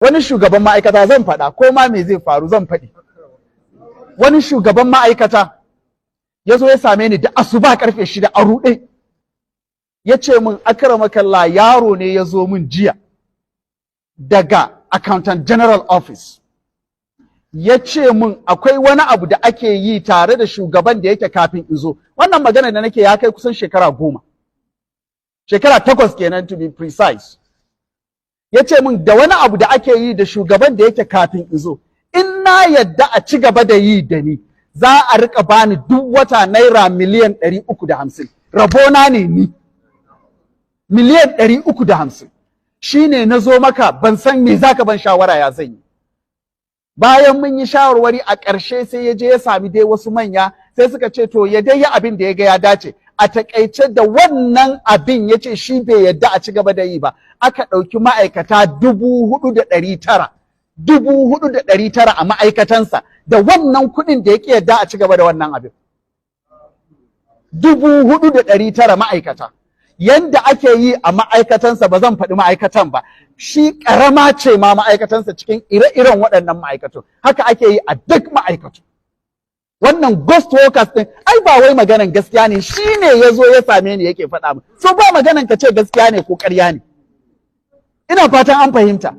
wani shugaban ma'aikata, zan faɗa ko ma me zai faru zan faɗi. Wani shugaban ma'aikata ya zo ya same ni da asuba karfe 6 a ruɗe. Ya ce min, akramakallah, yaro ne ya zo min jiya daga Accountant General Office. Ya ce min akwai wani abu da ake yi tare da shugaban da yake kafin in zo. Wannan magana da nake ya kai kusan shekara 10. Shekara 8 kenan to be precise. Ya ce min da wani abu da ake yi da shugaban da yake kafin in zo. In na yadda a ci gaba da yi da ni, za a rika bani duk wata naira miliyan 350. Rabona ne ni. Miliyan 350. Shi ne na zo maka, ban san me za ka ban shawara ya zan yi. Bayan mun yi shawarwari a ƙarshe sai ya je ya sami dai wasu manya, sai suka ce to ya dai yi abin da ya ga ya dace. A taƙaice da wannan abin ya ce shi bai yadda a ci gaba da yi ba. Aka ɗauki ma'aikata 4,900. 4,900 a ma'aikatansa da wannan kuɗin da yake yadda a ci gaba da wannan abin. 4,900 ma'aikata. Yanda ake yi a ma'aikatansa, ba zan faɗi ma'aikatan ba, shi ƙarama ce ma ma'aikatansa cikin ire-iren waɗannan ma'aikatu. Haka ake yi a duk ma'aikatu. Wannan ghost workers ɗin, ai ba wai maganan gaskiya ne, shi ne ya zo ya same ni yake faɗa min. So ba maganan ka ce gaskiya ne ko ƙarya ne. Ina fatan an fahimta.